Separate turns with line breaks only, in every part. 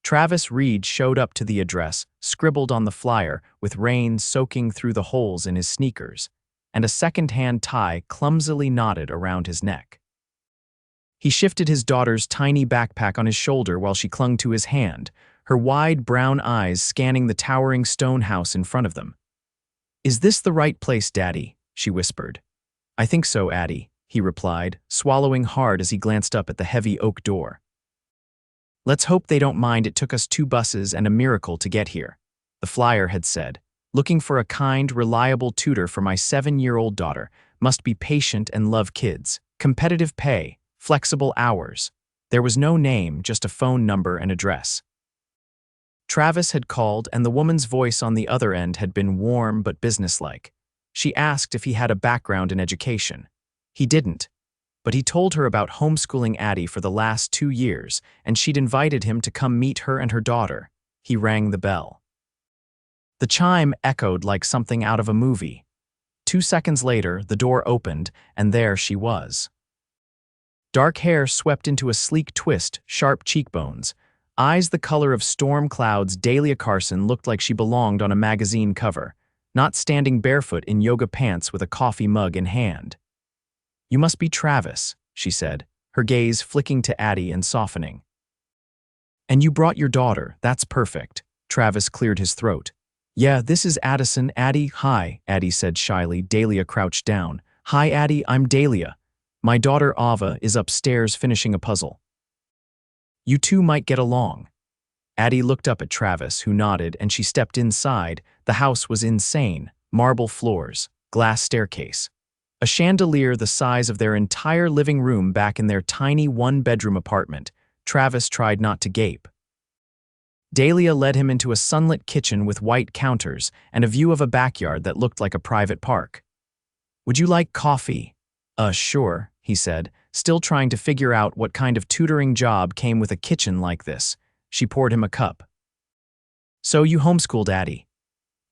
Travis Reed showed up to the address, scribbled on the flyer, with rain soaking through the holes in his sneakers, and a second-hand tie clumsily knotted around his neck. He shifted his daughter's tiny backpack on his shoulder while she clung to his hand, her wide brown eyes scanning the towering stone house in front of them. "Is this the right place, Daddy?" she whispered. "I think so, Addie," he replied, swallowing hard as he glanced up at the heavy oak door. "Let's hope they don't mind it took us 2 buses and a miracle to get here," the flyer had said. "Looking for a kind, reliable tutor for my 7-year-old daughter. Must be patient and love kids. Competitive pay. Flexible hours." There was no name, just a phone number and address. Travis had called, and the woman's voice on the other end had been warm but businesslike. She asked if he had a background in education. He didn't, but he told her about homeschooling Addie for the last 2 years, and she'd invited him to come meet her and her daughter. He rang the bell. The chime echoed like something out of a movie. 2 seconds later, the door opened, and there she was. Dark hair swept into a sleek twist, sharp cheekbones. Eyes the color of storm clouds, Dahlia Carson looked like she belonged on a magazine cover, not standing barefoot in yoga pants with a coffee mug in hand. "You must be Travis," she said, her gaze flicking to Addie and softening. "And you brought your daughter, that's perfect." Travis cleared his throat. "Yeah, this is Addison, Addie." "Hi," Addie said shyly. Dahlia crouched down. "Hi, Addie, I'm Dahlia. My daughter Ava is upstairs finishing a puzzle. You two might get along." Addie looked up at Travis, who nodded, and she stepped inside. The house was insane. Marble floors, glass staircase. A chandelier the size of their entire living room back in their tiny 1-bedroom apartment. Travis tried not to gape. Dahlia led him into a sunlit kitchen with white counters and a view of a backyard that looked like a private park. "Would you like coffee?" Sure," he said, still trying to figure out what kind of tutoring job came with a kitchen like this. She poured him a cup. "So you homeschooled Addie?"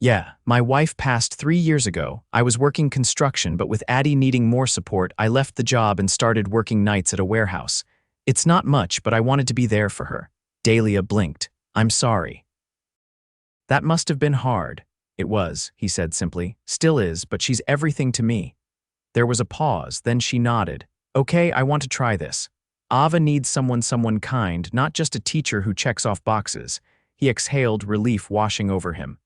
"Yeah, my wife passed 3 years ago. I was working construction, but with Addie needing more support, I left the job and started working nights at a warehouse. It's not much, but I wanted to be there for her." Dahlia blinked. "I'm sorry." "That must have been hard." "It was," he said simply. "Still is, but she's everything to me." There was a pause, then she nodded. "Okay, I want to try this. Ava needs someone kind, not just a teacher who checks off boxes." He exhaled, relief washing over him.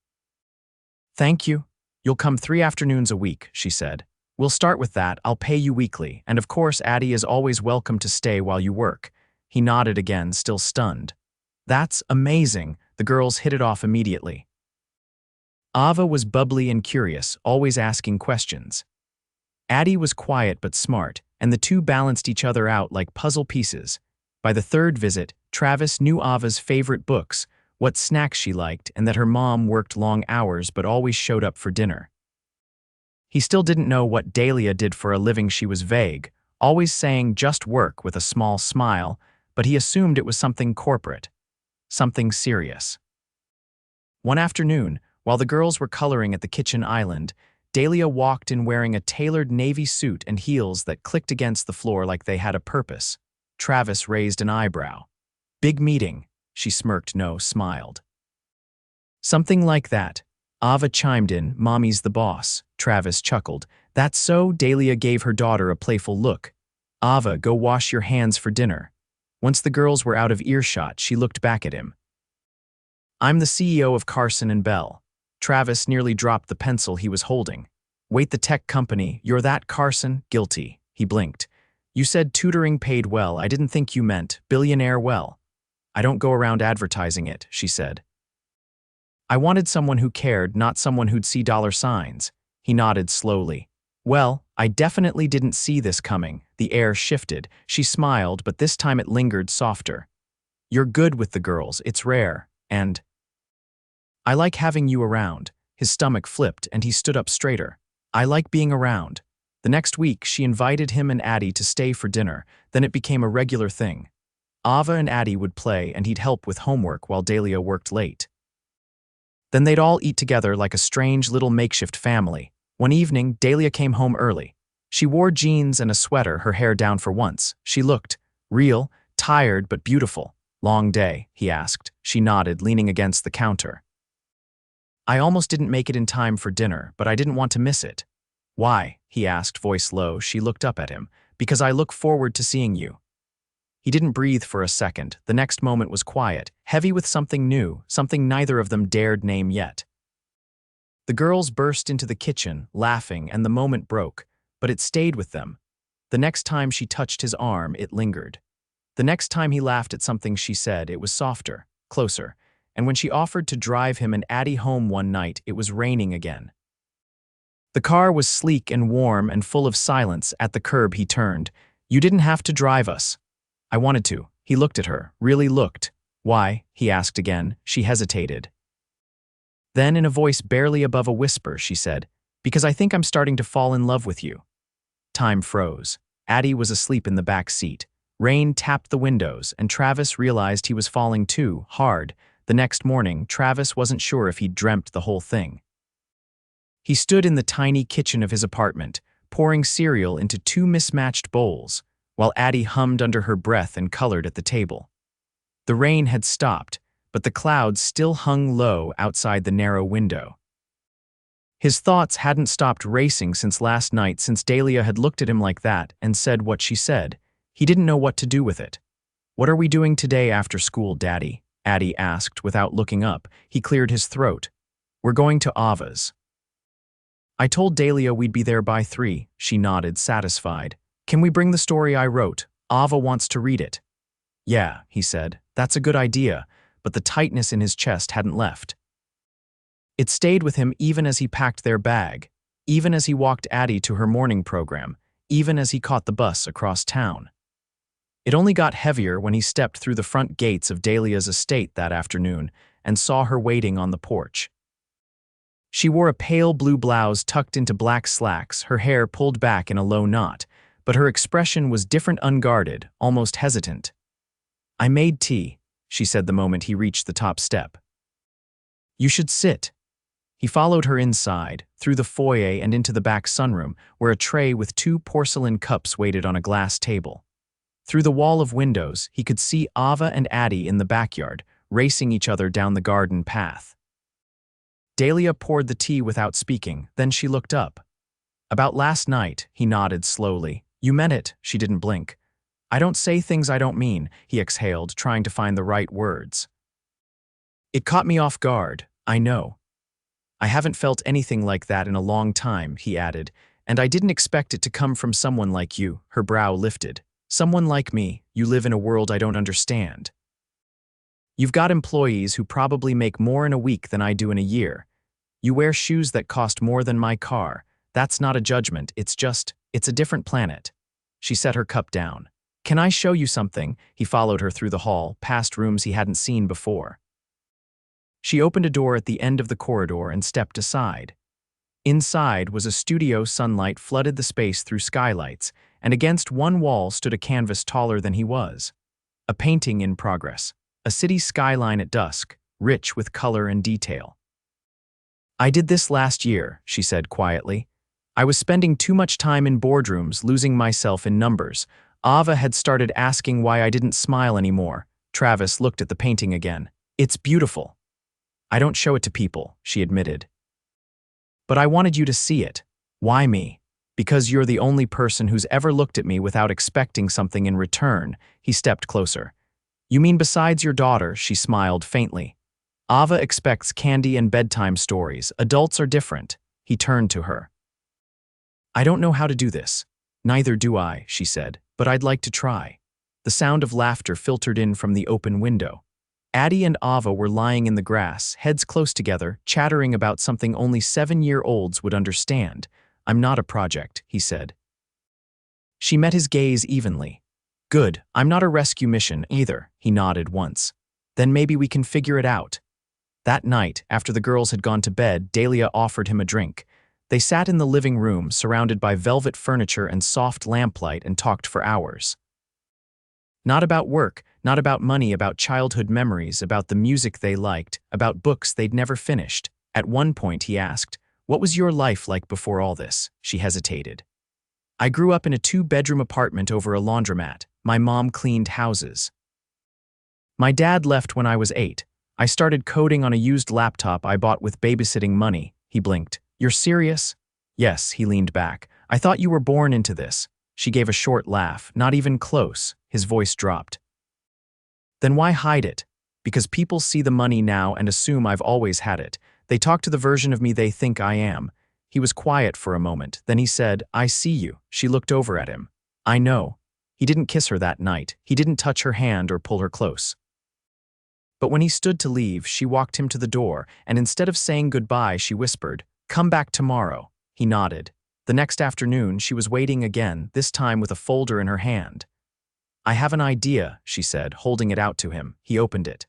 "Thank you. You'll come 3 afternoons a week," she said. "We'll start with that. I'll pay you weekly, and of course Addie is always welcome to stay while you work." He nodded again, still stunned. "That's amazing." The girls hit it off immediately. Ava was bubbly and curious, always asking questions. Addie was quiet but smart, and the two balanced each other out like puzzle pieces. By the 3rd visit, Travis knew Ava's favorite books, what snacks she liked, and that her mom worked long hours but always showed up for dinner. He still didn't know what Dahlia did for a living. She was vague, always saying just work with a small smile, but he assumed it was something corporate, something serious. One afternoon, while the girls were coloring at the kitchen island, Dahlia walked in wearing a tailored navy suit and heels that clicked against the floor like they had a purpose. Travis raised an eyebrow. "Big meeting," she smirked. No, smiled. "Something like that." Ava chimed in. "Mommy's the boss." Travis chuckled. "That's so?" Dahlia gave her daughter a playful look. "Ava, go wash your hands for dinner." Once the girls were out of earshot, she looked back at him. "I'm the CEO of Carson and Bell." Travis nearly dropped the pencil he was holding. "Wait, the tech company. You're that Carson?" "Guilty." He blinked. "You said tutoring paid well. I didn't think you meant billionaire well." "I don't go around advertising it," she said. "I wanted someone who cared, not someone who'd see dollar signs." He nodded slowly. "Well, I definitely didn't see this coming." The air shifted. She smiled, but this time it lingered softer. "You're good with the girls. It's rare. And I like having you around." His stomach flipped, and he stood up straighter. "I like being around." The next week, she invited him and Addie to stay for dinner. Then it became a regular thing. Ava and Addie would play, and he'd help with homework while Dahlia worked late. Then they'd all eat together like a strange little makeshift family. One evening, Dahlia came home early. She wore jeans and a sweater, her hair down for once. She looked real, tired but beautiful. Long day, he asked. She nodded, leaning against the counter. I almost didn't make it in time for dinner, but I didn't want to miss it. Why? He asked, voice low. She looked up at him. Because I look forward to seeing you. He didn't breathe for a second. The next moment was quiet, heavy with something new, something neither of them dared name yet. The girls burst into the kitchen, laughing, and the moment broke, but it stayed with them. The next time she touched his arm, it lingered. The next time he laughed at something she said, it was softer, closer, and when she offered to drive him and Addie home one night, it was raining again. The car was sleek and warm and full of silence. At the curb he turned. You didn't have to drive us. I wanted to. He looked at her, really looked. Why? He asked again. She hesitated. Then, in a voice barely above a whisper, she said, Because I think I'm starting to fall in love with you. Time froze. Addie was asleep in the back seat. Rain tapped the windows, and Travis realized he was falling too, hard. The next morning, Travis wasn't sure if he'd dreamt the whole thing. He stood in the tiny kitchen of his apartment, pouring cereal into two mismatched bowls, while Addie hummed under her breath and colored at the table. The rain had stopped, but the clouds still hung low outside the narrow window. His thoughts hadn't stopped racing since last night, since Dahlia had looked at him like that and said what she said. He didn't know what to do with it. What are we doing today after school, Daddy? Addie asked without looking up. He cleared his throat. We're going to Ava's. I told Dahlia we'd be there by 3. She nodded, satisfied. Can we bring the story I wrote? Ava wants to read it. Yeah, he said. That's a good idea, but the tightness in his chest hadn't left. It stayed with him even as he packed their bag, even as he walked Addie to her morning program, even as he caught the bus across town. It only got heavier when he stepped through the front gates of Dahlia's estate that afternoon and saw her waiting on the porch. She wore a pale blue blouse tucked into black slacks, her hair pulled back in a low knot, but her expression was different, unguarded, almost hesitant. I made tea, she said the moment he reached the top step. You should sit. He followed her inside, through the foyer and into the back sunroom, where a tray with 2 porcelain cups waited on a glass table. Through the wall of windows, he could see Ava and Addie in the backyard, racing each other down the garden path. Dahlia poured the tea without speaking, then she looked up. About last night, he nodded slowly. You meant it, she didn't blink. I don't say things I don't mean, he exhaled, trying to find the right words. It caught me off guard, I know. I haven't felt anything like that in a long time, he added, and I didn't expect it to come from someone like you. Her brow lifted. Someone like me, you live in a world I don't understand. You've got employees who probably make more in a week than I do in a year. You wear shoes that cost more than my car. That's not a judgment, it's a different planet. She set her cup down. Can I show you something? He followed her through the hall, past rooms he hadn't seen before. She opened a door at the end of the corridor and stepped aside. Inside was a studio. Sunlight flooded the space through skylights, and against one wall stood a canvas taller than he was. A painting in progress, a city skyline at dusk, rich with color and detail. I did this last year, she said quietly. I was spending too much time in boardrooms, losing myself in numbers. Ava had started asking why I didn't smile anymore. Travis looked at the painting again. It's beautiful. I don't show it to people, she admitted. But I wanted you to see it. Why me? Because you're the only person who's ever looked at me without expecting something in return. He stepped closer. You mean besides your daughter? She smiled faintly. Ava expects candy and bedtime stories. Adults are different. He turned to her. I don't know how to do this. Neither do I, she said, but I'd like to try. The sound of laughter filtered in from the open window. Addie and Ava were lying in the grass, heads close together, chattering about something only 7-year-olds would understand. I'm not a project, he said. She met his gaze evenly. Good, I'm not a rescue mission either, he nodded once. Then maybe we can figure it out. That night, after the girls had gone to bed, Dahlia offered him a drink. They sat in the living room, surrounded by velvet furniture and soft lamplight, and talked for hours. Not about work, not about money, about childhood memories, about the music they liked, about books they'd never finished. At one point he asked, "What was your life like before all this?" She hesitated. I grew up in a 2-bedroom apartment over a laundromat. My mom cleaned houses. My dad left when I was 8. I started coding on a used laptop I bought with babysitting money. He blinked. You're serious? Yes, he leaned back. I thought you were born into this. She gave a short laugh. Not even close. His voice dropped. Then why hide it? Because people see the money now and assume I've always had it. They talk to the version of me they think I am. He was quiet for a moment. Then he said, I see you. She looked over at him. I know. He didn't kiss her that night. He didn't touch her hand or pull her close. But when he stood to leave, she walked him to the door, and instead of saying goodbye, she whispered, Come back tomorrow. He nodded. The next afternoon, she was waiting again, this time with a folder in her hand. I have an idea, she said, holding it out to him. He opened it.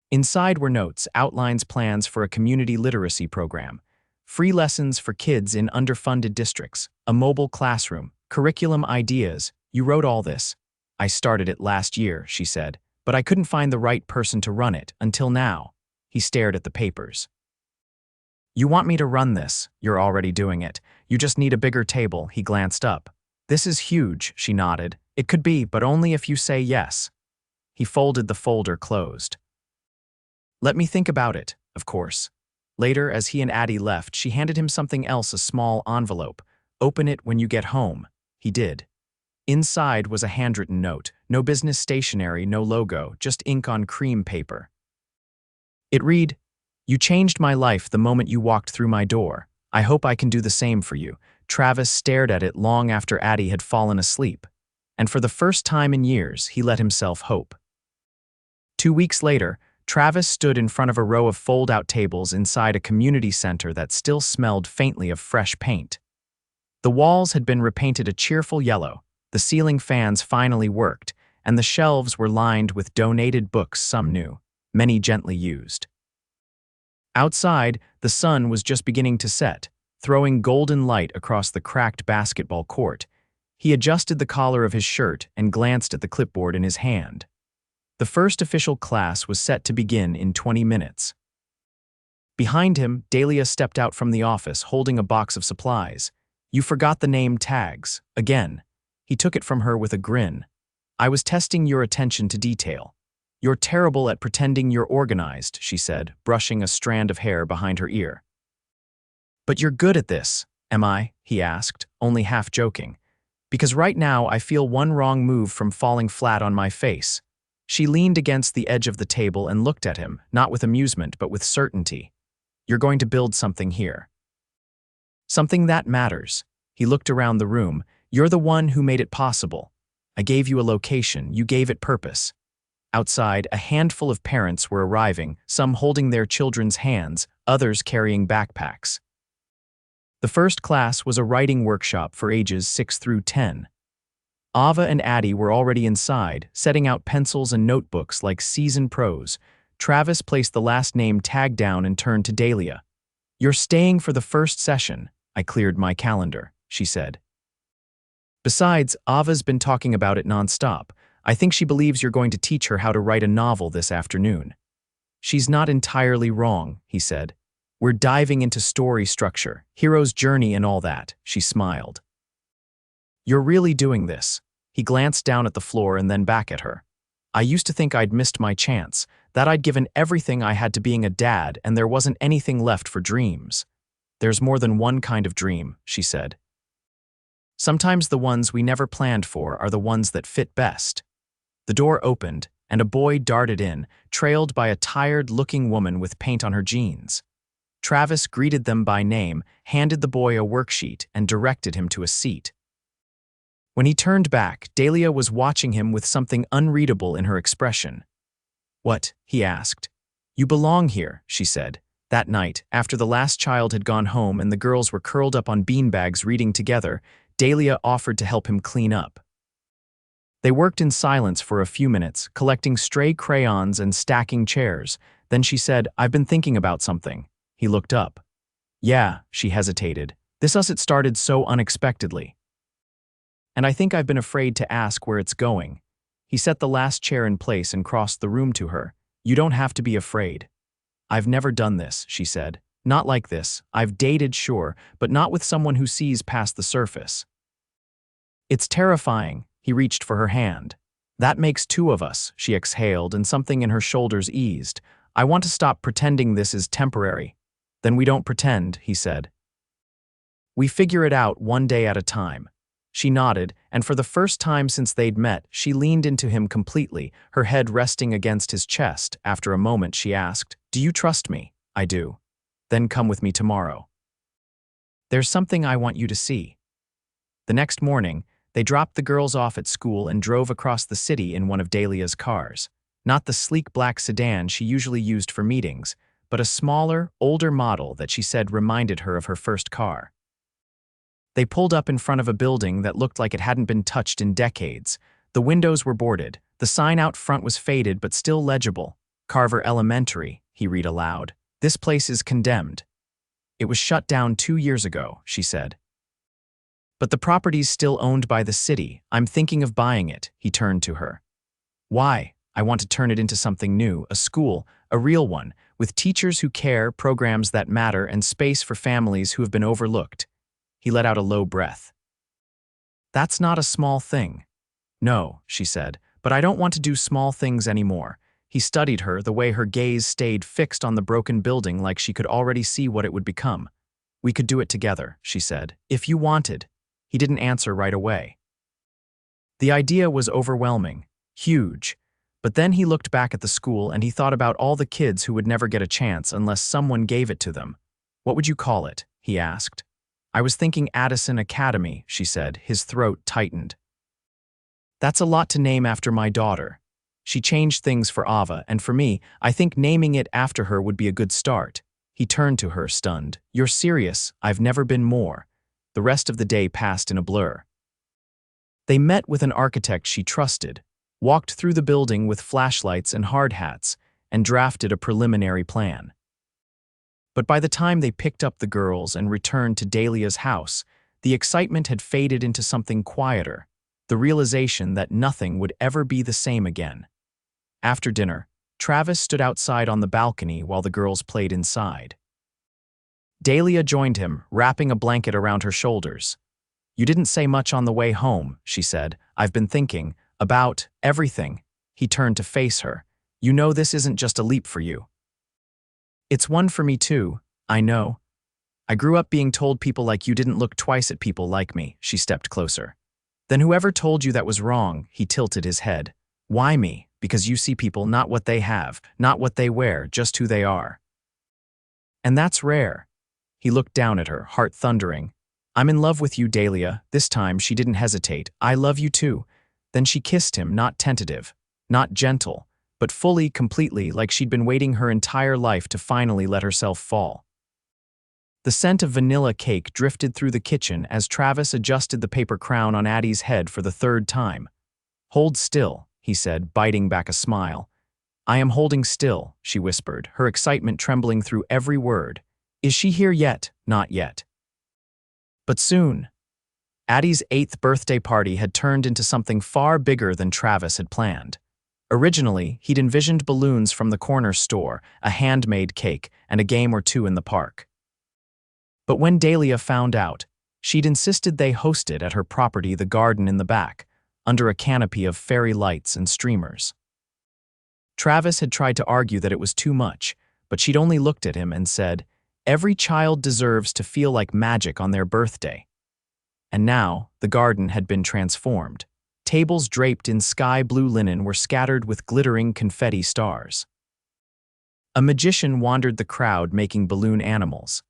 Inside were notes, outlines, plans for a community literacy program, free lessons for kids in underfunded districts, a mobile classroom, curriculum ideas. You wrote all this. I started it last year, she said, but I couldn't find the right person to run it until now. He stared at the papers. You want me to run this? You're already doing it. You just need a bigger table. He glanced up. This is huge, she nodded. It could be, but only if you say yes. He folded the folder closed. Let me think about it, of course. Later, as he and Addie left, she handed him something else, a small envelope. Open it when you get home. He did. Inside was a handwritten note. No business stationery, no logo, just ink on cream paper. It read, You changed my life the moment you walked through my door. I hope I can do the same for you. Travis stared at it long after Addie had fallen asleep. And for the first time in years, he let himself hope. 2 weeks later, Travis stood in front of a row of fold-out tables inside a community center that still smelled faintly of fresh paint. The walls had been repainted a cheerful yellow, the ceiling fans finally worked, and the shelves were lined with donated books, some new, many gently used. Outside, the sun was just beginning to set, throwing golden light across the cracked basketball court. He adjusted the collar of his shirt and glanced at the clipboard in his hand. The first official class was set to begin in 20 minutes. Behind him, Dahlia stepped out from the office holding a box of supplies. You forgot the name tags, again. He took it from her with a grin. I was testing your attention to detail. You're terrible at pretending you're organized, she said, brushing a strand of hair behind her ear. But you're good at this, am I? He asked, only half joking. Because right now I feel one wrong move from falling flat on my face. She leaned against the edge of the table and looked at him, not with amusement but with certainty. You're going to build something here. Something that matters. He looked around the room. You're the one who made it possible. I gave you a location, you gave it purpose. Outside, a handful of parents were arriving, some holding their children's hands, others carrying backpacks. The first class was a writing workshop for ages 6 through 10. Ava and Addie were already inside, setting out pencils and notebooks like seasoned pros. Travis placed the last name tag down and turned to Dahlia. You're staying for the first session. I cleared my calendar, she said. Besides, Ava's been talking about it nonstop. I think she believes you're going to teach her how to write a novel this afternoon. She's not entirely wrong, he said. We're diving into story structure, hero's journey and all that, she smiled. You're really doing this. He glanced down at the floor and then back at her. I used to think I'd missed my chance, that I'd given everything I had to being a dad and there wasn't anything left for dreams. There's more than one kind of dream, she said. Sometimes the ones we never planned for are the ones that fit best. The door opened, and a boy darted in, trailed by a tired-looking woman with paint on her jeans. Travis greeted them by name, handed the boy a worksheet, and directed him to a seat. When he turned back, Dahlia was watching him with something unreadable in her expression. What? He asked. You belong here, she said. That night, after the last child had gone home and the girls were curled up on beanbags reading together, Dahlia offered to help him clean up. They worked in silence for a few minutes, collecting stray crayons and stacking chairs. Then she said, I've been thinking about something. He looked up. Yeah, she hesitated. It started so unexpectedly. And I think I've been afraid to ask where it's going. He set the last chair in place and crossed the room to her. You don't have to be afraid. I've never done this, she said. Not like this. I've dated, sure, but not with someone who sees past the surface. It's terrifying. He reached for her hand. That makes two of us, she exhaled, and something in her shoulders eased. I want to stop pretending this is temporary. Then we don't pretend, he said. We figure it out one day at a time. She nodded, and for the first time since they'd met, she leaned into him completely, her head resting against his chest. After a moment, she asked, "Do you trust me?" "I do." "Then come with me tomorrow. There's something I want you to see." The next morning, they dropped the girls off at school and drove across the city in one of Dahlia's cars. Not the sleek black sedan she usually used for meetings, but a smaller, older model that she said reminded her of her first car. They pulled up in front of a building that looked like it hadn't been touched in decades. The windows were boarded. The sign out front was faded but still legible. "Carver Elementary," he read aloud. "This place is condemned." "It was shut down 2 years ago," she said. "But the property's still owned by the city. I'm thinking of buying it," he turned to her. "Why?" "I want to turn it into something new, a school, a real one, with teachers who care, programs that matter, and space for families who have been overlooked." He let out a low breath. "That's not a small thing." "No," she said, "but I don't want to do small things anymore." He studied her, the way her gaze stayed fixed on the broken building like she could already see what it would become. "We could do it together," she said, "if you wanted." He didn't answer right away. The idea was overwhelming, huge. But then he looked back at the school and he thought about all the kids who would never get a chance unless someone gave it to them. "What would you call it?" he asked. "I was thinking Addison Academy," she said, his throat tightened. "That's a lot to name after my daughter." She changed things for Ava, and for me, I think naming it after her would be a good start. He turned to her, stunned. "You're serious? I've never been more." The rest of the day passed in a blur. They met with an architect she trusted, walked through the building with flashlights and hard hats, and drafted a preliminary plan. But by the time they picked up the girls and returned to Dahlia's house, the excitement had faded into something quieter, the realization that nothing would ever be the same again. After dinner, Travis stood outside on the balcony while the girls played inside. Dahlia joined him, wrapping a blanket around her shoulders. "You didn't say much on the way home," she said. "I've been thinking about everything." He turned to face her. "You know this isn't just a leap for you." "It's one for me too, I know. I grew up being told people like you didn't look twice at people like me." She stepped closer. "Then whoever told you that was wrong," he tilted his head. "Why me? Because you see people not what they have, not what they wear, just who they are. And that's rare." He looked down at her, heart thundering. "I'm in love with you, Dahlia." This time she didn't hesitate. "I love you too." Then she kissed him, not tentative, not gentle, but fully, completely, like she'd been waiting her entire life to finally let herself fall. The scent of vanilla cake drifted through the kitchen as Travis adjusted the paper crown on Addie's head for the third time. "Hold still," he said, biting back a smile. "I am holding still," she whispered, her excitement trembling through every word. "Is she here yet?" "Not yet. But soon." Addie's 8th birthday party had turned into something far bigger than Travis had planned. Originally, he'd envisioned balloons from the corner store, a handmade cake, and a game or two in the park. But when Dahlia found out, she'd insisted they host it at her property, the garden in the back, under a canopy of fairy lights and streamers. Travis had tried to argue that it was too much, but she'd only looked at him and said, "Every child deserves to feel like magic on their birthday." And now, the garden had been transformed. Tables draped in sky-blue linen were scattered with glittering confetti stars. A magician wandered the crowd making balloon animals.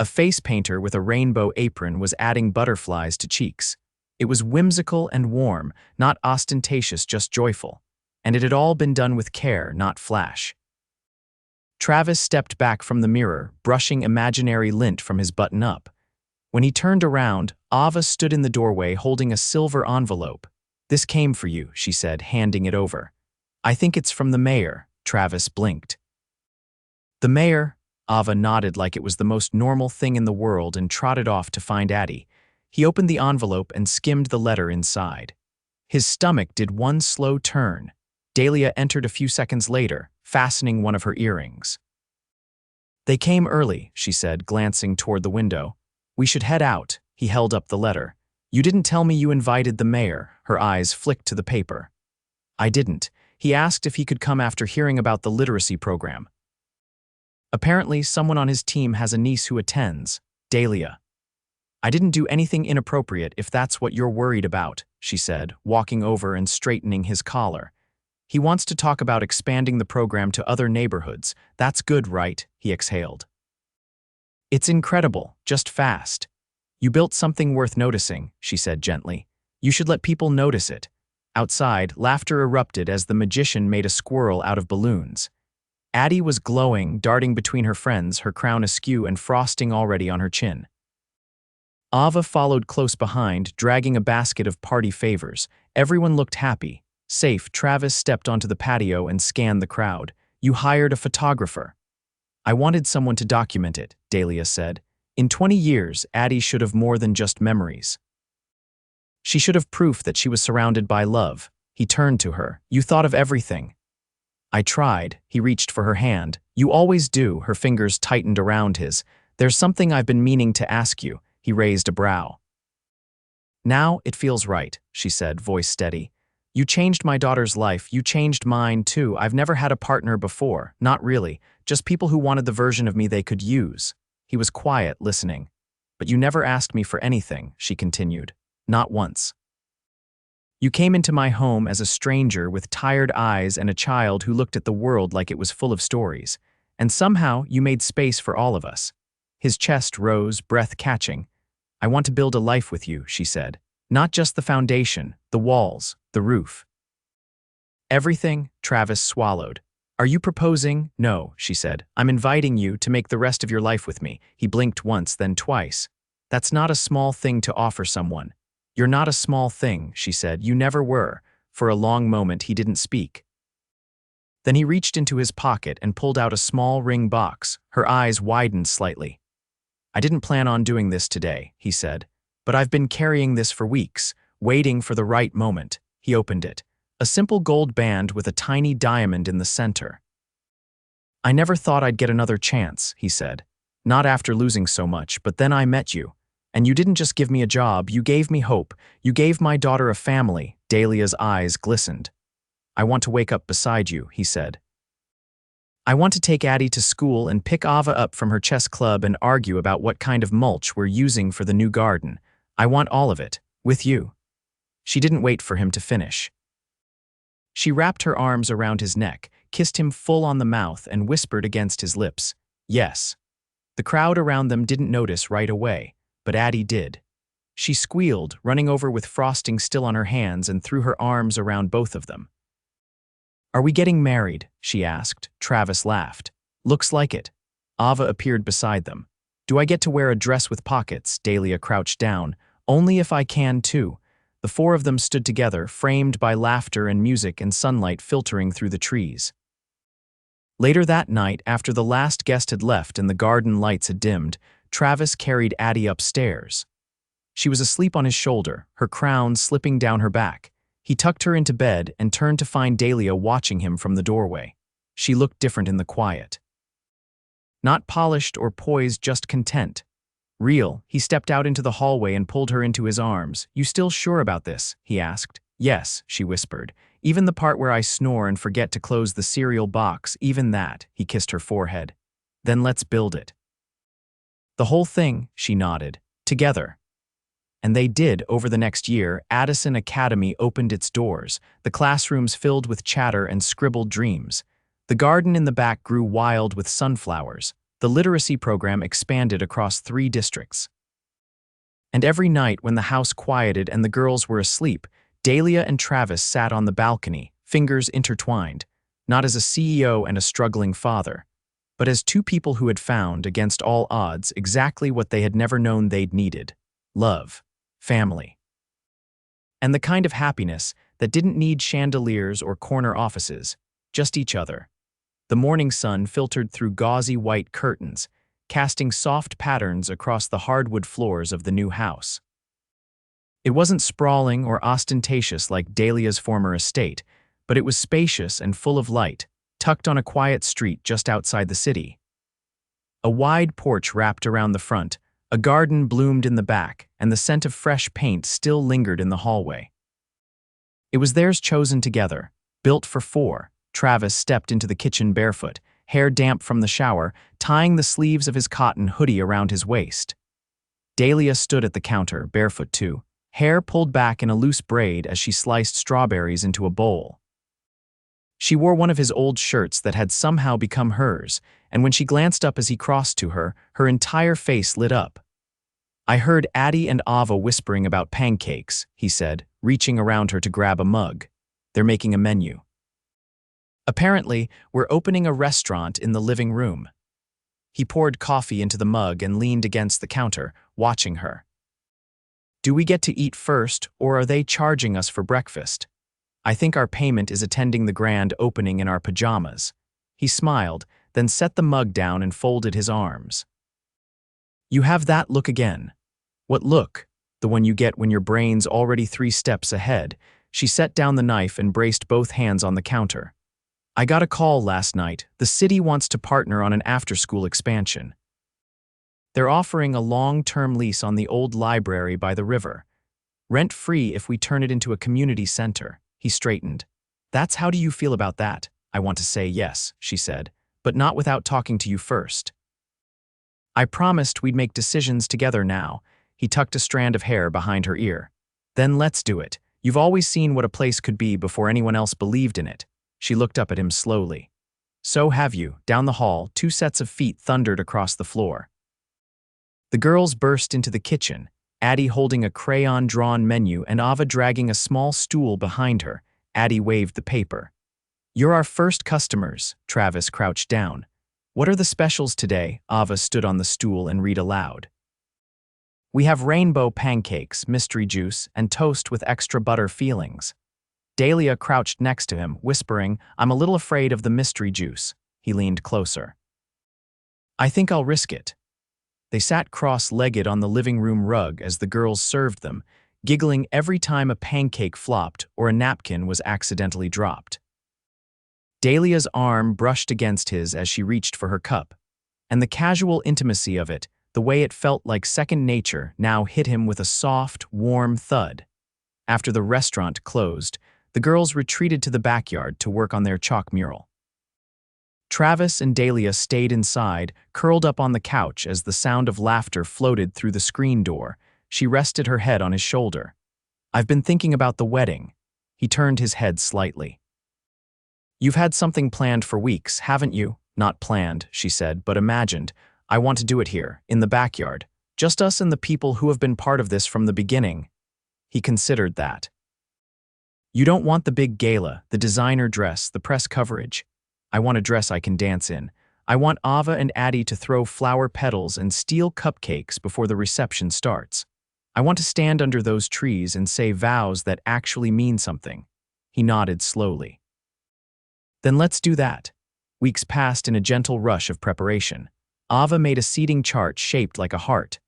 A face painter with a rainbow apron was adding butterflies to cheeks. It was whimsical and warm, not ostentatious, just joyful. And it had all been done with care, not flash. Travis stepped back from the mirror, brushing imaginary lint from his button-up. When he turned around, Ava stood in the doorway holding a silver envelope. "This came for you," she said, handing it over. "I think it's from the mayor." Travis blinked. "The mayor?" Ava nodded like it was the most normal thing in the world and trotted off to find Addie. He opened the envelope and skimmed the letter inside. His stomach did one slow turn. Dahlia entered a few seconds later, fastening one of her earrings. "They came early," she said, glancing toward the window. "We should head out." He held up the letter. "You didn't tell me you invited the mayor." Her eyes flicked to the paper. I didn't. He asked if he could come after hearing about the literacy program. Apparently, someone on his team has a niece who attends, Dahlia. I didn't do anything inappropriate if that's what you're worried about, she said, walking over and straightening his collar. He wants to talk about expanding the program to other neighborhoods. That's good, right? He exhaled. It's incredible, just fast. You built something worth noticing, she said gently. You should let people notice it. Outside, laughter erupted as the magician made a squirrel out of balloons. Addie was glowing, darting between her friends, her crown askew and frosting already on her chin. Ava followed close behind, dragging a basket of party favors. Everyone looked happy. Safe, Travis stepped onto the patio and scanned the crowd. You hired a photographer. I wanted someone to document it, Dahlia said. In 20 years, Addie should have more than just memories. She should have proof that she was surrounded by love. He turned to her. You thought of everything. I tried. He reached for her hand. You always do. Her fingers tightened around his. There's something I've been meaning to ask you. He raised a brow. Now it feels right, she said, voice steady. You changed my daughter's life. You changed mine, too. I've never had a partner before. Not really. Just people who wanted the version of me they could use. He was quiet, listening. But you never asked me for anything, she continued. Not once. You came into my home as a stranger with tired eyes and a child who looked at the world like it was full of stories. And somehow you made space for all of us. His chest rose, breath catching. I want to build a life with you, she said. Not just the foundation, the walls, the roof. Everything, Travis swallowed. Are you proposing? No, she said. I'm inviting you to make the rest of your life with me. He blinked once, then twice. That's not a small thing to offer someone. You're not a small thing, she said. You never were. For a long moment he didn't speak. Then he reached into his pocket and pulled out a small ring box. Her eyes widened slightly. I didn't plan on doing this today, he said, but I've been carrying this for weeks, waiting for the right moment. He opened it. A simple gold band with a tiny diamond in the center. I never thought I'd get another chance, he said. Not after losing so much, but then I met you. And you didn't just give me a job, you gave me hope. You gave my daughter a family. Dahlia's eyes glistened. I want to wake up beside you, he said. I want to take Addie to school and pick Ava up from her chess club and argue about what kind of mulch we're using for the new garden. I want all of it, with you. She didn't wait for him to finish. She wrapped her arms around his neck, kissed him full on the mouth, and whispered against his lips, yes. The crowd around them didn't notice right away, but Addie did. She squealed, running over with frosting still on her hands, and threw her arms around both of them. Are we getting married? She asked. Travis laughed. Looks like it. Ava appeared beside them. Do I get to wear a dress with pockets? Dahlia crouched down. Only if I can, too. The four of them stood together, framed by laughter and music and sunlight filtering through the trees. Later that night, after the last guest had left and the garden lights had dimmed, Travis carried Addie upstairs. She was asleep on his shoulder, her crown slipping down her back. He tucked her into bed and turned to find Dahlia watching him from the doorway. She looked different in the quiet. Not polished or poised, just content. Real. He stepped out into the hallway and pulled her into his arms. You still sure about this? He asked. Yes, she whispered. Even the part where I snore and forget to close the cereal box, even that. He kissed her forehead. Then let's build it. The whole thing, she nodded. Together. And they did. Over the next year, Addison Academy opened its doors, the classrooms filled with chatter and scribbled dreams. The garden in the back grew wild with sunflowers. The literacy program expanded across 3 districts. And every night when the house quieted and the girls were asleep, Dahlia and Travis sat on the balcony, fingers intertwined, not as a CEO and a struggling father, but as 2 people who had found, against all odds, exactly what they had never known they'd needed: love. Family. And the kind of happiness that didn't need chandeliers or corner offices, just each other. The morning sun filtered through gauzy white curtains, casting soft patterns across the hardwood floors of the new house. It wasn't sprawling or ostentatious like Dahlia's former estate, but it was spacious and full of light, tucked on a quiet street just outside the city. A wide porch wrapped around the front, a garden bloomed in the back, and the scent of fresh paint still lingered in the hallway. It was theirs chosen together, Built for four, Travis stepped into the kitchen barefoot, hair damp from the shower, tying the sleeves of his cotton hoodie around his waist. Dahlia stood at the counter, barefoot too, hair pulled back in a loose braid as she sliced strawberries into a bowl. She wore one of his old shirts that had somehow become hers, and when she glanced up as he crossed to her, her entire face lit up. "I heard Addie and Ava whispering about pancakes," he said, reaching around her to grab a mug. "They're making a menu. Apparently, we're opening a restaurant in the living room." He poured coffee into the mug and leaned against the counter, watching her. "Do we get to eat first, or are they charging us for breakfast? I think our payment is attending the grand opening in our pajamas." He smiled, then set the mug down and folded his arms. "You have that look again." "What look?" "The one you get when your brain's already 3 steps ahead." She set down the knife and braced both hands on the counter. "I got a call last night. The city wants to partner on an after-school expansion. They're offering a long-term lease on the old library by the river. Rent-free if we turn it into a community center." He straightened. "That's how do you feel about that?" "I want to say yes," she said, "but not without talking to you first." "I promised we'd make decisions together now." He tucked a strand of hair behind her ear. "Then let's do it. You've always seen what a place could be before anyone else believed in it." She looked up at him slowly. "So have you." Down the hall, 2 sets of feet thundered across the floor. The girls burst into the kitchen, Addie holding a crayon-drawn menu and Ava dragging a small stool behind her. Addie waved the paper. "You're our first customers." Travis crouched down. "What are the specials today?" Ava stood on the stool and read aloud. "We have rainbow pancakes, mystery juice, and toast with extra butter fillings." Dahlia crouched next to him, whispering, "I'm a little afraid of the mystery juice." He leaned closer. "I think I'll risk it." They sat cross-legged on the living room rug as the girls served them, giggling every time a pancake flopped or a napkin was accidentally dropped. Dahlia's arm brushed against his as she reached for her cup, and the casual intimacy of it, the way it felt like second nature, now hit him with a soft, warm thud. After the restaurant closed, the girls retreated to the backyard to work on their chalk mural. Travis and Dahlia stayed inside, curled up on the couch as the sound of laughter floated through the screen door. She rested her head on his shoulder. "I've been thinking about the wedding." He turned his head slightly. "You've had something planned for weeks, haven't you?" "Not planned," she said, "but imagined. I want to do it here, in the backyard. Just us and the people who have been part of this from the beginning." He considered that. "You don't want the big gala, the designer dress, the press coverage." "I want a dress I can dance in. I want Ava and Addie to throw flower petals and steel cupcakes before the reception starts. I want to stand under those trees and say vows that actually mean something." He nodded slowly. "Then let's do that." Weeks passed in a gentle rush of preparation. Ava made a seating chart shaped like a heart.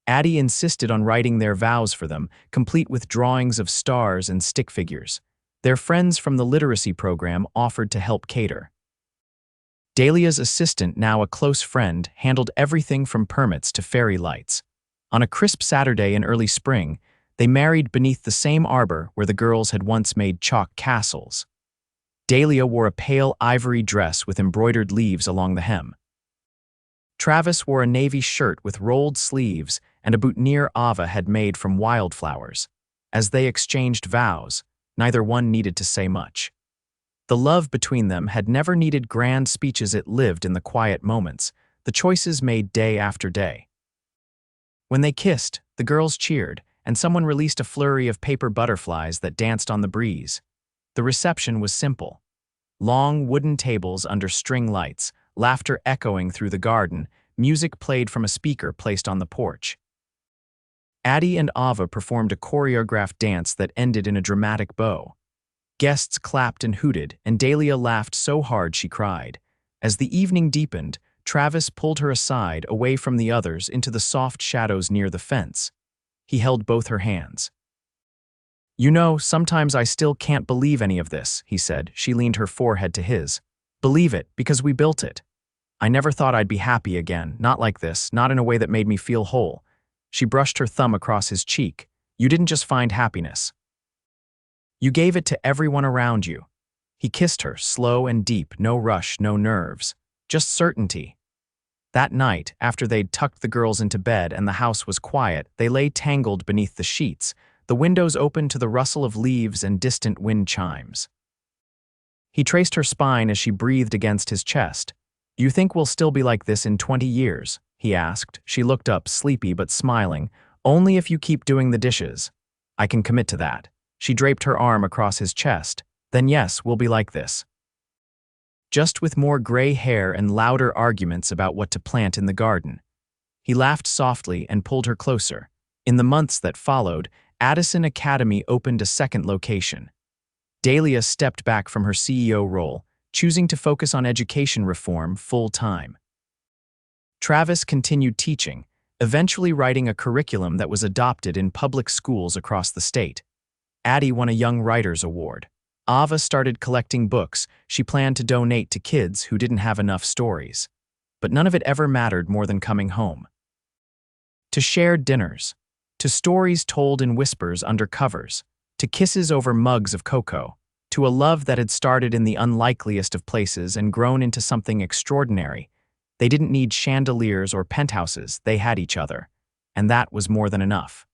Addie insisted on writing their vows for them, complete with drawings of stars and stick figures. Their friends from the literacy program offered to help cater. Dahlia's assistant, now a close friend, handled everything from permits to fairy lights. On a crisp Saturday in early spring, they married beneath the same arbor where the girls had once made chalk castles. Dahlia wore a pale ivory dress with embroidered leaves along the hem. Travis wore a navy shirt with rolled sleeves and a boutonniere Ava had made from wildflowers. As they exchanged vows, neither one needed to say much. The love between them had never needed grand speeches, it lived in the quiet moments, the choices made day after day. When they kissed, the girls cheered, and someone released a flurry of paper butterflies that danced on the breeze. The reception was simple. Long wooden tables under string lights, laughter echoing through the garden, music played from a speaker placed on the porch. Addie and Ava performed a choreographed dance that ended in a dramatic bow. Guests clapped and hooted, and Dahlia laughed so hard she cried. As the evening deepened, Travis pulled her aside, away from the others, into the soft shadows near the fence. He held both her hands. "You know, sometimes I still can't believe any of this," he said. She leaned her forehead to his. "Believe it, because we built it. I never thought I'd be happy again, not like this, not in a way that made me feel whole." She brushed her thumb across his cheek. "You didn't just find happiness. You gave it to everyone around you." He kissed her, slow and deep, no rush, no nerves, just certainty. That night, after they'd tucked the girls into bed and the house was quiet, they lay tangled beneath the sheets, the windows open to the rustle of leaves and distant wind chimes. He traced her spine as she breathed against his chest. "You think we'll still be like this in 20 years?" he asked. She looked up, sleepy but smiling. "Only if you keep doing the dishes. I can commit to that." She draped her arm across his chest. "Then yes, we'll be like this. Just with more gray hair and louder arguments about what to plant in the garden." He laughed softly and pulled her closer. In the months that followed, Addison Academy opened a second location. Dahlia stepped back from her CEO role, choosing to focus on education reform full-time. Travis continued teaching, eventually writing a curriculum that was adopted in public schools across the state. Addie won a Young Writers Award. Ava started collecting books she planned to donate to kids who didn't have enough stories. But none of it ever mattered more than coming home. To shared dinners, to stories told in whispers under covers, to kisses over mugs of cocoa, to a love that had started in the unlikeliest of places and grown into something extraordinary. They didn't need chandeliers or penthouses, they had each other. And that was more than enough.